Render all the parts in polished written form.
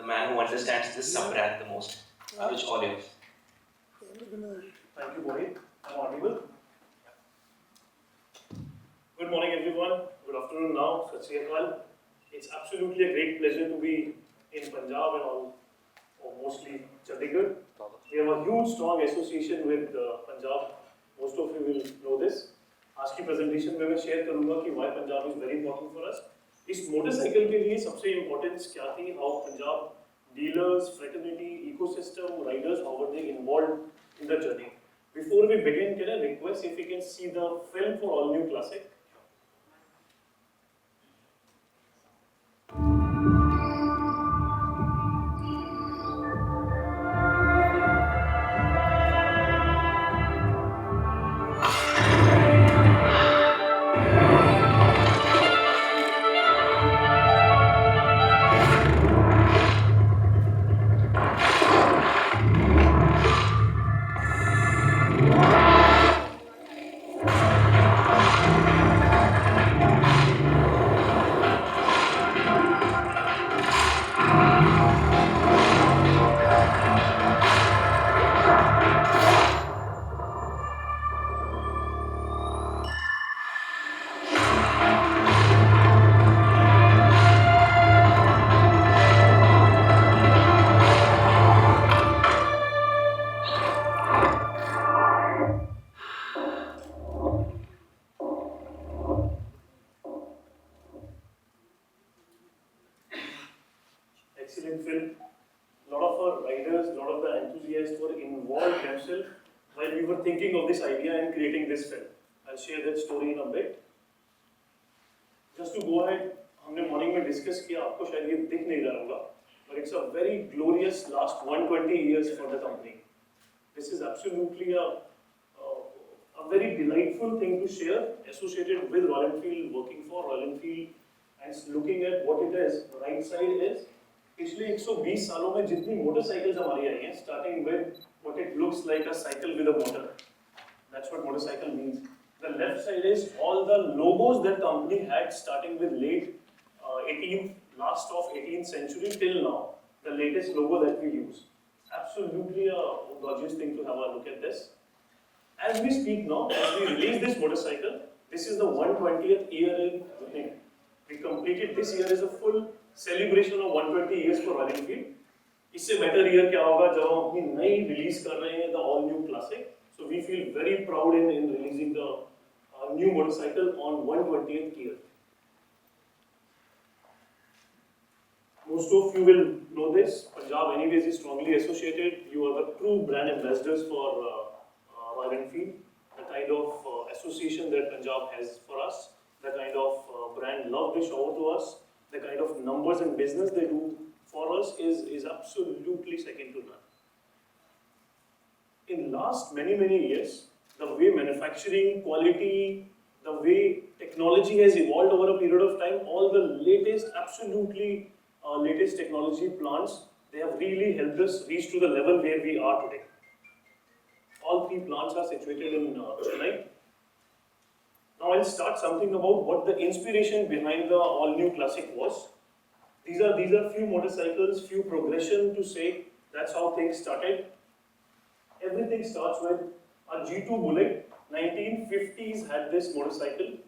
man who understands this sub-brand the most. Anuj, all yours. Thank you, Mohit. I'm audible. Good morning, everyone. Good afternoon now. Sat Sri Akal. It's absolutely a great pleasure to be in Punjab and all, or mostly Chandigarh. We have a huge, strong association with Punjab. Most of you will know this. आज की presentation में मैं share करूँगा कि why Punjab is very important for us. इस motorcycle के लिए सबसे importance क्या थी? How Punjab dealers, fraternity, ecosystem, riders, how were they involved in the journey? Before we begin, can I request if we can see the film for All New Classic? Excellent film. A lot of our riders, a lot of the enthusiasts were involved themselves while we were thinking of this idea and creating this film. I'll share that story in a bit. Just to go ahead, हमने morning में discuss किया, आपको शायद ये दिख नहीं रहा होगा, but it's a very glorious last 120 years for the company. This is absolutely a very delightful thing to share, associated with Royal Enfield, working for Royal Enfield, and looking at what it is. Right side is पिछले 120 सालों में जितनी motorcycles हमारी आई हैं, starting with what it looks like a cycle with a motor. That's what motorcycle means. The left side is all the logos that company had, starting with last of 18th century till now. The latest logo that we use. Absolutely a gorgeous thing to have a look at this. As we speak now, as we release this motorcycle, this is the 120th year in running. We completed this year as a full celebration of 120 years for Royal Enfield. इससे better year क्या होगा जब हम अपनी नई release कर रहे हैं the all new classic. So we feel very proud in releasing the new motorcycle on 120th year. Most of you will know this. Punjab anyways is strongly associated. You are the true brand ambassadors for Royal Enfield. The kind of association that Punjab has for us, the kind of brand love they show to us, the kind of numbers and business they do for us is absolutely second to none. In last many years, the way manufacturing, quality, the way technology has evolved over a period of time, all the latest, absolutely latest technology plants, they have really helped us reach to the level where we are today. All three plants are situated in Chennai. Now I'll start something about what the inspiration behind the all-new classic was. These are few motorcycles, few progression to say that's how things started. Everything starts with a G2 Bullet. 1950s had this motorcycle,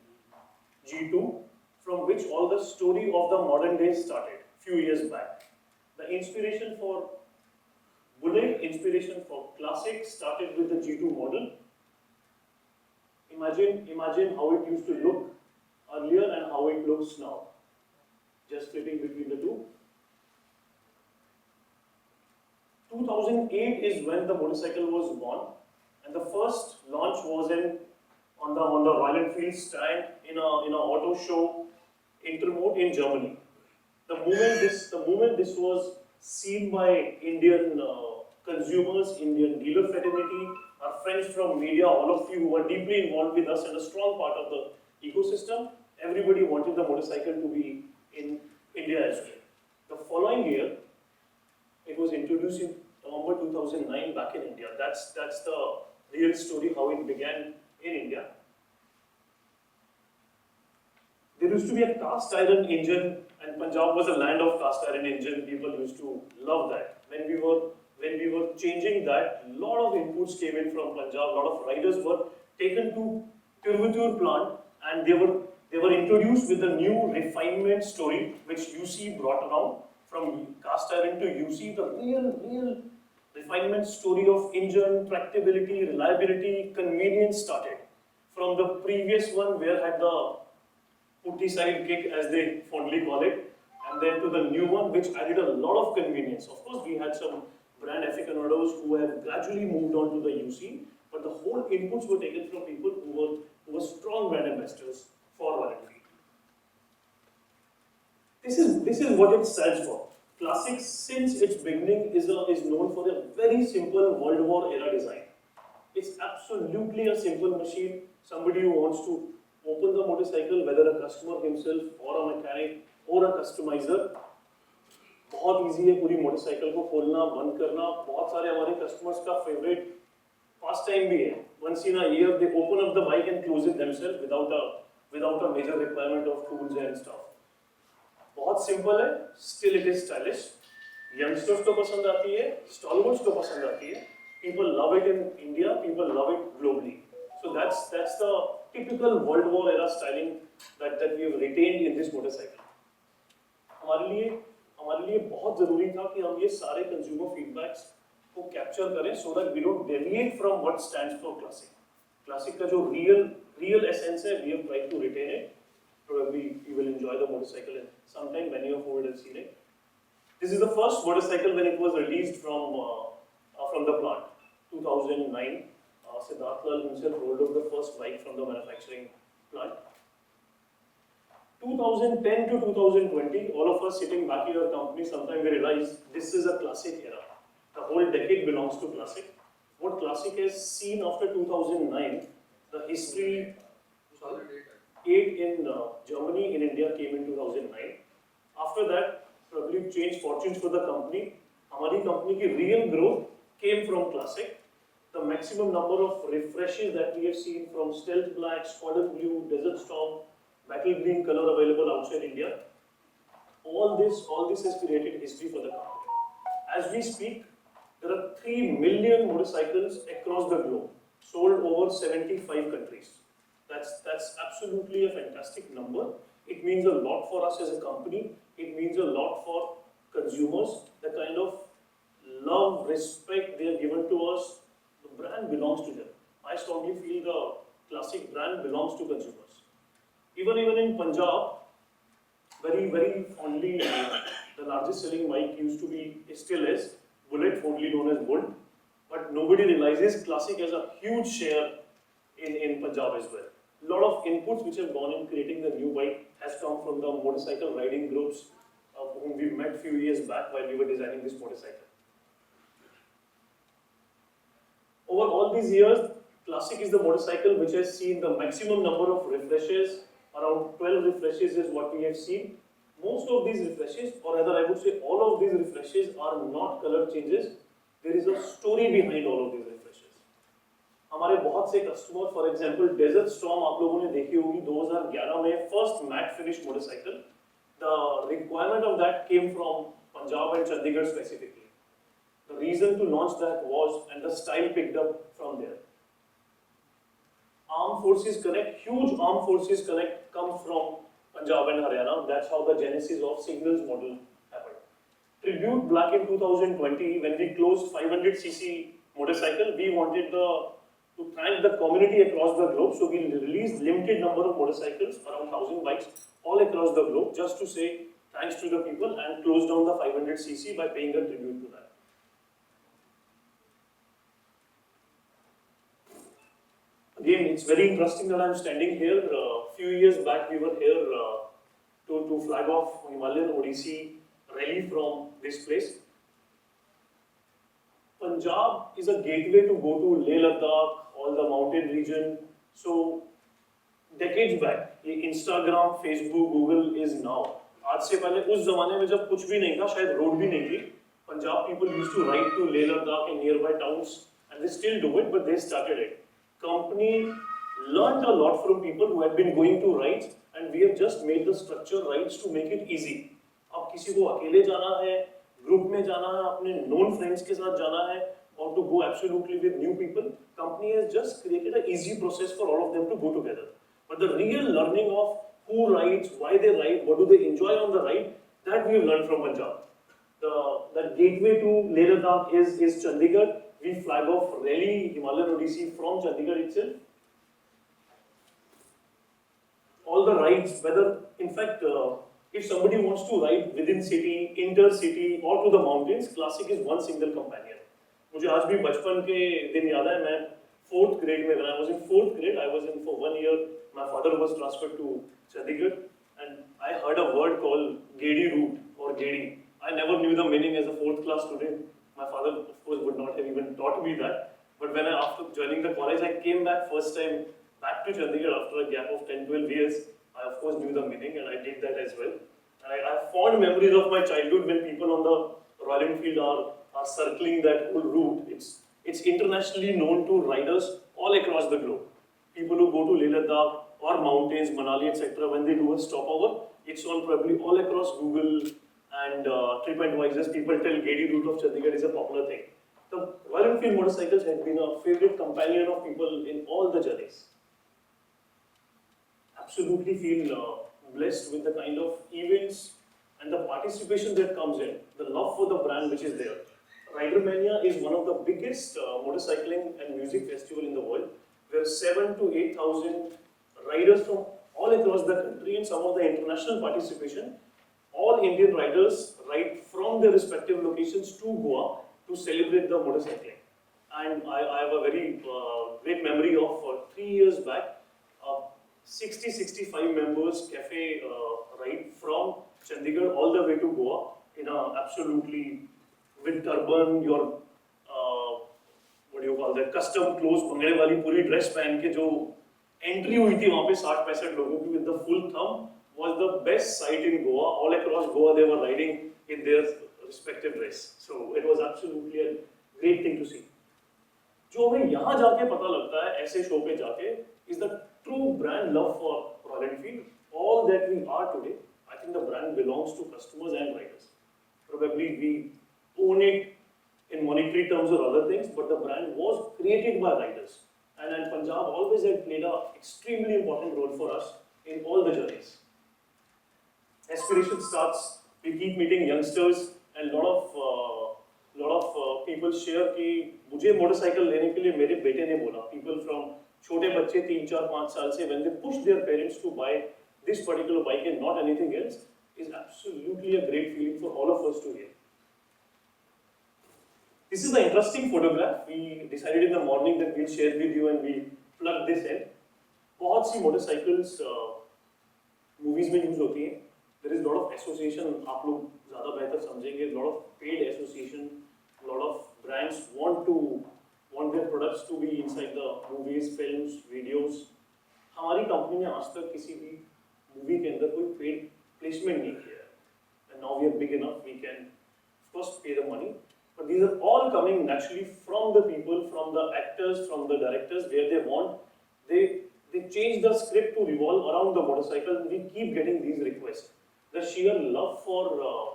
G2, from which all the story of the modern day started, few years back. The inspiration for Bullet, inspiration for classic started with the G2 model. Imagine how it used to look earlier and how it looks now. Just flipping between the two. 2008 is when the motorcycle was born, and the first launch was on the Royal Enfield stand in a auto show Intermode in Germany. The moment this was seen by Indian consumers, Indian dealer fraternity, our friends from media, all of you who are deeply involved with us and a strong part of the ecosystem, everybody wanted the motorcycle to be in India as well. The following year, it was introduced in November 2009 back in India. That's the real story, how it began in India. There used to be a cast iron engine And Punjab was a land of cast iron engine. People used to love that. When we were changing that, a lot of inputs came in from Punjab. A lot of riders were taken to Tiruvuttur plant, and they were introduced with a new refinement story which UC brought around from cast iron to UC. The real refinement story of engine, tractability, reliability, convenience started. From the previous one where had the putty side kick as they fondly call it, and then to the new one which added a lot of convenience. Of course, we had some brand aficionados who have gradually moved on to the UC, but the whole inputs were taken from people who were strong brand ambassadors for Enfield. This is what it stands for. Classic, since its beginning, is known for a very simple World War era design. It's absolutely a simple machine. Somebody who wants to open the motorcycle, whether a customer himself or a mechanic or a customizer, बहुत easy है पूरी motorcycle को खोलना बंद करना. बहुत सारे हमारे customers का favorite pastime भी है. Once in a year they open up the bike and close it themselves without a major requirement of tools and stuff. बहुत simple है, still it is stylish. Youngsters को पसंद आती है, stalwarts को पसंद आती है. People love it in India, people love it globally. So that's the typical World War era styling that we have retained in this motorcycle. हमारे लिए बहुत जरूरी था कि हम ये सारे कंज्यूमर फीडबैक्स को कैप्चर करें so that we don't deviate from what stands for classic. Classic का जो real essence है, we have tried to retain it. Probably you will enjoy the motorcycle and sometime many of you would have seen it. This is the first motorcycle when it was released from the plant, 2009. Siddharth Lal himself rolled out the first bike from the manufacturing plant. 2010 to 2020, all of us sitting back in our company, sometimes we realize this is a classic era. The whole decade belongs to classic. What classic has seen after 2009, the history, 8 in Germany, in India came in 2009. After that, probably changed fortunes for the company. Our company की real growth came from classic. The maximum number of refreshes that we have seen from Stealth Black, Squadron Blue, Desert Storm, Battle Green color available outside India. All this has created history for the company. As we speak, there are 3 million motorcycles across the globe, sold over 75 countries. That's absolutely a fantastic number. It means a lot for us as a company. It means a lot for consumers. The kind of love, respect they have given to us, the brand belongs to them. I strongly feel the classic brand belongs to consumers. Even in Punjab, very fondly, the largest selling bike used to be, still is, Bullet, fondly known as Bull. But nobody realizes classic has a huge share in Punjab as well. A lot of inputs which have gone in creating the new bike has come from the motorcycle riding groups whom we met few years back while we were designing this motorcycle. Over all these years, classic is the motorcycle which has seen the maximum number of refreshes. Around 12 refreshes is what we have seen. Most of these refreshes, or rather I would say all of these refreshes, are not color changes. There is a story behind all of these refreshes. हमारे बहुत से customer, for example desert storm आप लोगों ने देखी होगी 2011 में first matte finish motorcycle. The requirement of that came from Punjab and Chandigarh specifically. The reason to launch that was, and the style picked up from there. Armed Forces Connect, huge Armed Forces Connect come from Punjab and Haryana. That's how the genesis of Signals model happened. Tribute Black in 2020, when we closed 500cc motorcycle, we wanted to thank the community across the globe. So we released limited number of motorcycles, around 1,000 bikes, all across the globe, just to say thanks to the people and close down the 500cc by paying a tribute to that. Again, it's very interesting that I'm standing here. A few years back, we were here to flag off Himalayan Odyssey rally from this place. Punjab is a gateway to go to Leh Ladakh, all the mountain region. So, decades back, Instagram, Facebook, Google is now. आज से पहले उस जमाने में जब कुछ भी नहीं था, शायद रोड भी नहीं थी. Punjab people used to ride to Leh Ladakh and nearby towns, and they still do it, but they started it. Company learned a lot from people who had been going to rides, and we have just made the structure rides to make it easy. अब किसी को अकेले जाना है, group में जाना है, अपने नोन फ्रेंड्स के साथ जाना है, or to go absolutely with new people, company has just created an easy process for all of them to go together. But the real learning of who rides, why they ride, what do they enjoy on the ride, that we have learned from Punjab. The gateway to Leh Ladakh is Chandigarh. We flag off rally Himalayan Odyssey from Chandigarh itself. All the rides, whether in fact, if somebody wants to ride within city, intercity, or to the mountains, Classic is one single companion. मुझे आज भी बचपन के दिन याद है, मैं 4th grade में, when I was in 4th grade, I was in for 1 year. My father was transferred to Chandigarh, and I heard a word called Gedi route or Gedi. I never knew the meaning as a 4th class student. My father, of course, would not have even taught me that. But when after joining the college, I came back first time back to Chandigarh after a gap of 10-12 years. I of course knew the meaning, and I did that as well. And I have fond memories of my childhood when people on the Royal Enfield are circling that whole route. It's internationally known to riders all across the globe. People who go to Leh Ladakh or mountains, Manali, etc., when they do a stopover, it's on probably all across Google and TripAdvisor. People tell Gedi route of Chandigarh is a popular thing. The Royal Enfield motorcycles have been a favorite companion of people in all the journeys. Absolutely feel blessed with the kind of events and the participation that comes in, the love for the brand which is there. Ridermania is one of the biggest motorcycling and music festival in the world, where 7,000 to 8,000 riders from all across the country and some of the international participation, all Indian riders ride from their respective locations to Goa to celebrate the motorcycling. And I have a very great memory of 3 years back, 60-65 members cafe ride from Chandigarh all the way to Goa in a absolutely with turban, your what do you call that, custom clothes, भंगड़े वाली पूरी dress पहन के जो entry हुई थी वहाँ पे 60-65 लोगों की with the full thumb was the best sight in Goa. All across Goa they were riding in their respective dress. So it was absolutely a great thing to see. जो हमें यहाँ जाके पता लगता है ऐसे शो पे जाके is the true brand love for Royal Enfield. All that we are today, I think the brand belongs to customers and riders. Probably we own it in monetary terms or other things, but the brand was created by riders. And Punjab always had played an extremely important role for us in all the journeys. Aspiration starts, we keep meeting youngsters, and lot of people share कि मुझे motorcycle लेने के लिए मेरे बेटे ने बोला. People from छोटे बच्चे 3, 4, 5 साल से when they push their parents to buy this particular bike and not anything else is absolutely a great feeling for all of us to hear. This is the interesting photograph. We decided in the morning that we'll share with you and we plug this in. बहुत सी motorcycles movies में use होती हैं. There is a lot of association. आप लोग ज़्यादा बेहतर समझेंगे. A lot of paid association. A lot of brands want their products to be inside the movies, films, videos. हमारी कंपनी ने आज तक किसी भी मूवी के अंदर कोई पेड प्लेसमेंट नहीं किया है. And now we are big enough, we can of course pay the money. But these are all coming naturally from the people, from the actors, from the directors, where they want. They change the script to revolve around the motorcycle. We keep getting these requests. The sheer love for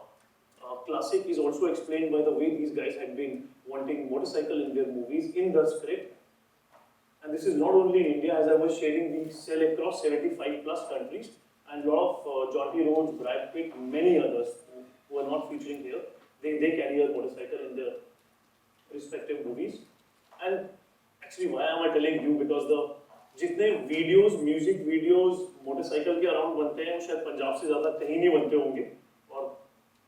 Classic is also explained by the way these guys had been wanting motorcycle in their movies in the script. And this is not only in India, as I was sharing, we sell across 75 plus countries, and a lot of Jaunty Rhodes, Brad Pitt, many others who are not featuring here, they carry a motorcycle in their respective movies. And actually, why am I telling you? Because the जितने videos, music videos, motorcycle के around बनते हैं, शायद पंजाब से ज़्यादा कहीं नहीं बनते होंगे. और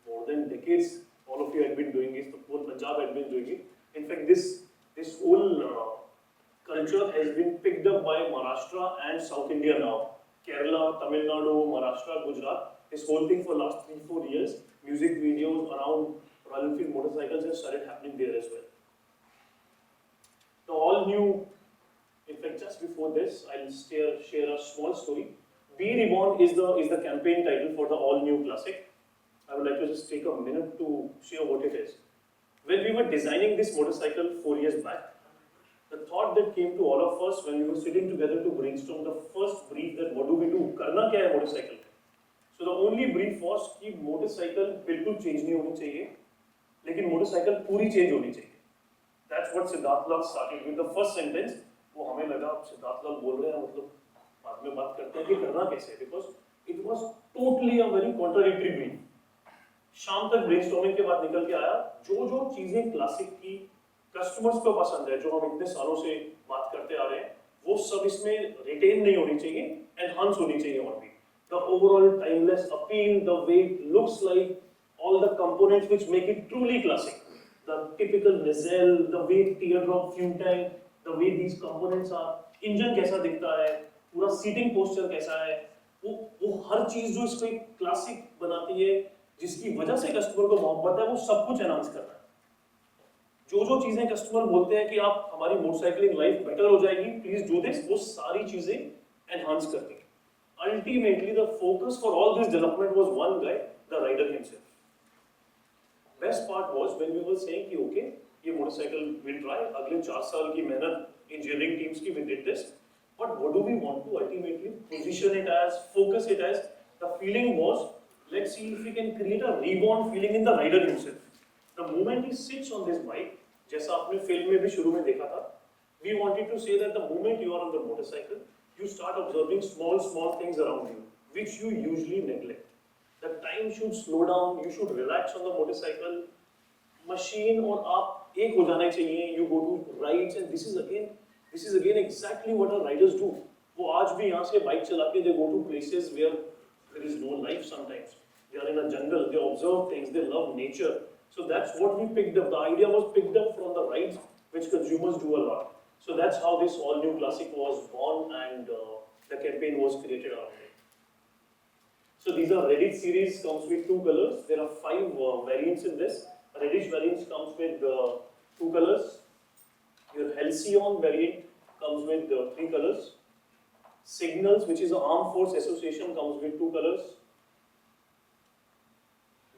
more than decades, all of you had been doing it. The whole Punjab had been doing it. In fact, this whole culture has been picked up by Maharashtra and South India now. Kerala, Tamil Nadu, Maharashtra, Gujarat. This whole thing for last 3-4 years, music videos around Royal Enfield motorcycles have started happening there as well. The all new, in fact, just before this, I'll share a small story. Be Reborn is the campaign title for the all new Classic. I would like to just take a minute to share what it is. When we were designing this motorcycle 4 years back, the thought that came to all of us when we were sitting together to brainstorm the first brief that what do we do? Karna kya hai motorcycle? So So the only brief was कि motorcycle बिल्कुल change नहीं होनी चाहिए, लेकिन motorcycle पूरी change होनी चाहिए. That's what Siddharth Lal started with the first sentence. वो हमें लगा सिद्धार्थ लाल बोल रहे हैं, मतलब बाद में बात करते हैं कि करना कैसे है, because it was totally a very contradictory brief. शाम तक ब्रेनस्टॉर्मिंग के बाद निकल के आया, जो चीजें क्लासिक की कस्टमर्स को पसंद है, जो हम इतने सालों से बात करते आ रहे हैं, वो सब इसमें रिटेन नहीं होनी चाहिए, एनहांस होनी चाहिए और भी. The overall timeless appeal, the way it looks like, all the components which make it truly classic. The typical nacelle, the way teardrop fuel tank, the way these components are, engine कैसा दिखता है, पूरा seating posture कैसा है, वो हर चीज जो इसको एक क्लासिक बनाती है, जिसकी वजह से कस्टमर को मोहब्बत है, वो सब कुछ एनाउंस करना है. जो चीजें कस्टमर बोलते हैं कि आप हमारी मोटरसाइकिलिंग लाइफ बेटर हो जाएगी, प्लीज डू दिस, वो सारी चीजें एनहांस करती है. Ultimately, the focus for all this development was one guy, the rider himself. Best part was when we were saying कि okay, ये motorcycle will try, अगले 4 साल की मेहनत engineering teams की we did this, but what do we want to ultimately position it as, focus it as? The feeling was, let's see if we can create a reborn feeling in the rider himself. The moment he sits on this bike, जैसा आपने film में भी शुरू में देखा था, we wanted to say that the moment you are on the motorcycle, you start observing small things around you, which you usually neglect. The time should slow down, you should relax on the motorcycle. Machine और आप एक हो जाना चाहिए, you go to rides, and this is again exactly what our riders do. वो आज भी यहाँ से bike चला के they go to places where there is no life sometimes. They are in a jungle, they observe things, they love nature. So that's what we picked up. The idea was picked up from the rides which consumers do a lot. So that's how this all-new classic was born, and the campaign was created around it. So these are Reddit series, comes with 2 colors. There are 5 variants in this. Reddish variant comes with 2 colors. Your Halcyon variant comes with 3 colors. Signals, which is an Armed Force Association, comes with 2 colors.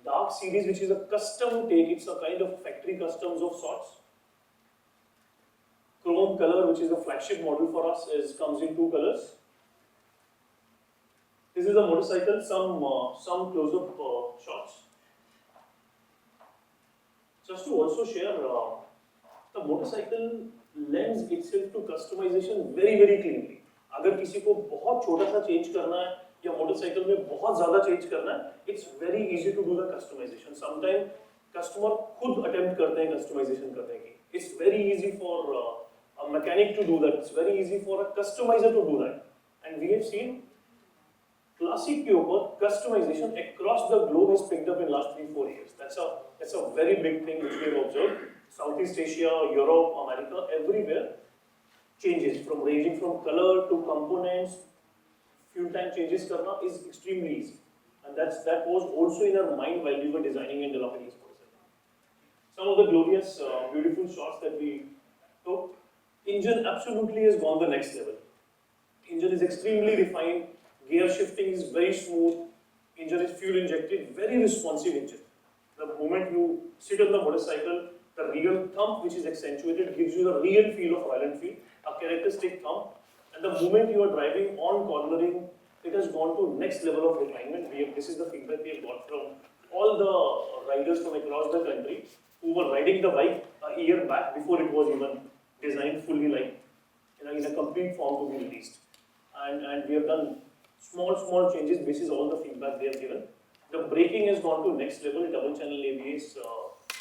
Dark series, which is a custom take, it's a kind of factory customs of sorts. Chrome color, which is the flagship model for us, comes in 2 colors. This is a motorcycle, some close-up shots. Just to also share, the motorcycle lends itself to customization very cleanly. अगर किसी को बहुत छोटा सा change करना है या motorcycle में बहुत ज़्यादा change करना है, it's very easy to do the customization. Sometimes customer खुद attempt करते हैं customization करने की. It's very easy for a mechanic to do that. It's very easy for a customizer to do that. And we have seen classic के ऊपर customization across the globe has picked up in last 3-4 years. That's a very big thing which we have observed. Southeast Asia, Europe, America, everywhere changes from ranging from color to components. Fuel tank changes करना is extremely easy, and that was also in our mind while we were designing and developing this motorcycle. Some of the glorious, beautiful shots that we took. Engine absolutely has gone the next level. Engine is extremely refined. Gear shifting is very smooth. Engine is fuel injected, very responsive engine. The moment you sit on the motorcycle, the real thump, which is accentuated, gives you the real feel of Royal Enfield, a characteristic thump. And the moment you are driving on cornering, it has gone to next level of refinement. This is the feedback we have got from all the riders from across the country who were riding the bike a year back before it was even designed fully, like in a complete form to be released. And we have done small changes basis all the feedback they have given. The braking has gone to next level. Double channel ABS,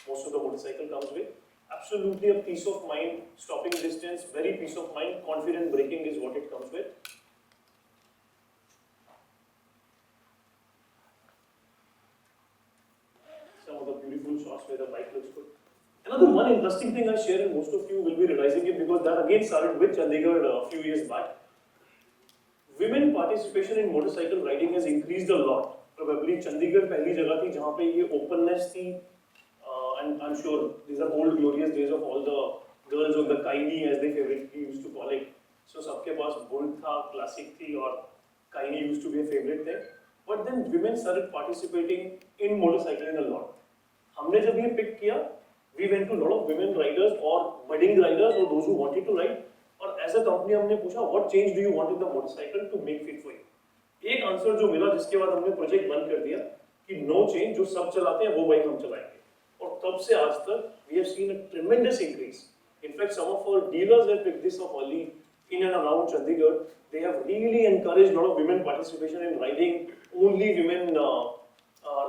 most of the motorcycle comes with. Absolutely a peace of mind, stopping distance, very peace of mind, confident braking is what it comes with. Some of the beautiful shots where the bike looks good. Another one interesting thing I share, and most of you will be realizing it because that again started with Chandigarh a few years back. Women participation in motorcycle riding has increased a lot. Probably Chandigarh पहली जगह थी जहाँ पे ये openness थी, and I'm sure these are old glorious days of all the girls on the Kaini as they favoritely used to call it. So सबके पास Bolt था, Classic थी और Kaini used to be a favorite thing. But then women started participating in motorcycling a lot. हमने जब ये pick किया, we went to a lot of women riders or budding riders or those who wanted to ride. और as a company हमने पूछा, what change do you want in the motorcycle to make fit for you? एक answer जो मिला जिसके बाद हमने project बंद कर दिया कि नो चेंज, जो सब चलाते हैं वो बाइक हम चलाएंगे, और तब से आज तक we have seen a tremendous increase. In fact, some of our dealers have picked this up early in and around Chandigarh. They have really encouraged a lot of women participation in riding, only women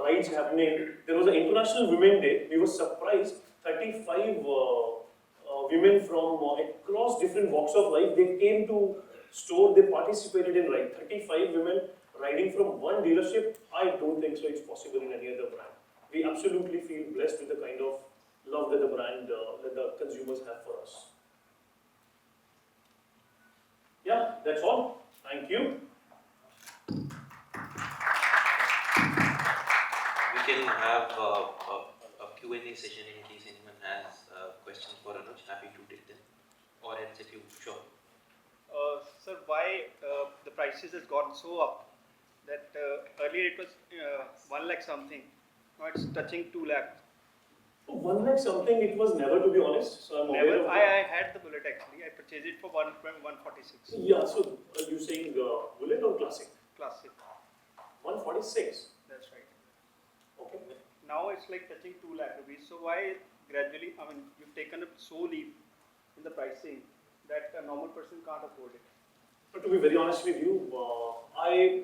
rides happening. There was an International Women Day. We were surprised, 35 women from across different walks of life, they came to store, they participated in ride. 35 women riding from one dealership. I don't think so it's possible in any other brand. We absolutely feel blessed with the kind of love that the brand, that the consumers have for us. Yeah, that's all. Thank you. We can have a Q&A session in case anyone has questions for Anuj. Happy to take them. Or else if you, sure. Sir, why the prices has gone so up that earlier it was 1 lakh something, now it's touching 2 lakh. 1 lakh something it was never, to be honest. So I'm aware Never. of I had the Bullet actually. I purchased it for 146. Yeah, so you saying Bullet or Classic? Classic. 146. That's right. Okay. Now it's like touching 2 lakh rupees. So why gradually? I mean, you've taken up so leap in the pricing that a normal person can't afford it. But to be very honest with you, I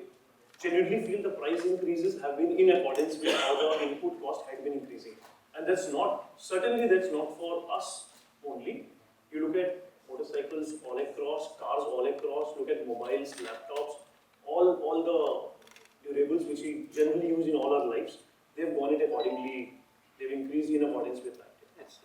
genuinely feel the price increases have been in accordance with how the input cost had been increasing. And that's not, certainly that's not for us only. You look at motorcycles all across, cars all across, look at mobiles, laptops, all the durables which we generally use in all our lives, they've gone it accordingly, they've increased in accordance with that.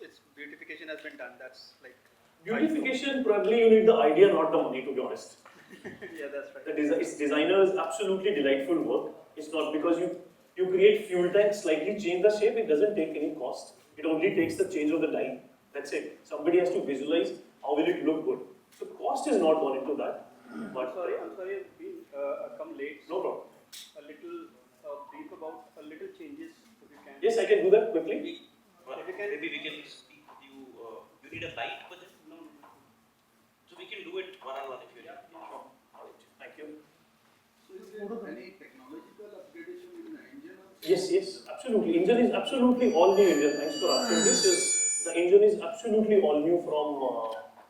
It's beautification has been done. That's like Beautification, probably you need the idea, not the money, to be honest. yeah, that's right. It's designers absolutely delightful work. It's not because you create fuel tank, slightly change the shape, it doesn't take any cost. It only takes the change of the die. That's it. Somebody has to visualize how will it look good. So cost is not gone into that. But I'm sorry, I've been come late. No problem. A little brief about a little changes if you can. Yes, I can do that quickly. Maybe we can speak with you. You need a light for this? No. So we can do it one-on-one if you need. Sure. Thank you. So is there any technological upgradation in the engine? Yes, absolutely. Engine is absolutely all new engine. Thanks for asking. The engine is absolutely all new from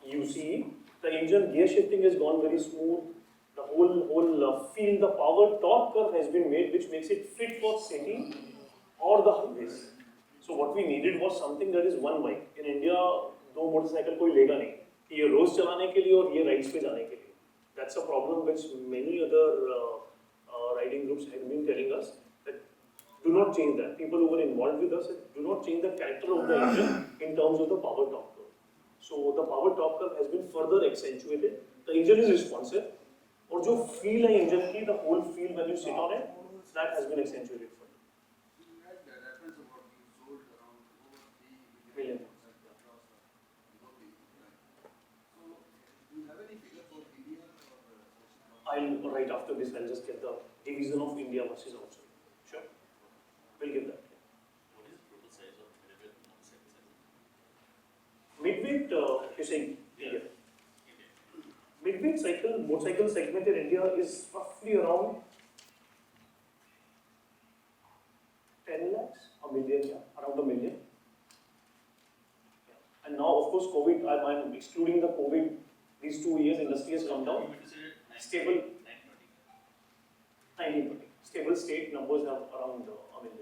UCE. The engine gear shifting has gone very smooth. The whole feel, the power torque curve has been made, which makes it fit for city or the highways. So what we needed was something that is one bike. In India, दो motorcycle कोई लेगा नहीं कि ये रोज चलाने के लिए और ये राइड्स पे जाने के लिए. That's a problem which many other riding groups have been telling us, that do not change that. People who were involved with us do not change the character of the engine in terms of the power torque curve. So the power torque curve has been further accentuated. The engine is responsive. और जो feel है engine की, the whole feel when you sit on it, that has been accentuated further. You had the reference about you sold around over 3 Million. across globally. So do you have any figure for India or I'll right after this. I'll just get the division of India versus outside. Sure, we'll get that. What is the total size of midweight motorcycles? Midweight, you're saying India. Midweight motorcycle segment in India is roughly around 10 lakhs, a million, yeah, around a million. Yeah. And now, of course, COVID, I'm excluding the COVID, these 2 years, industry has come down. Stable, 1920. Stable state numbers have around a million.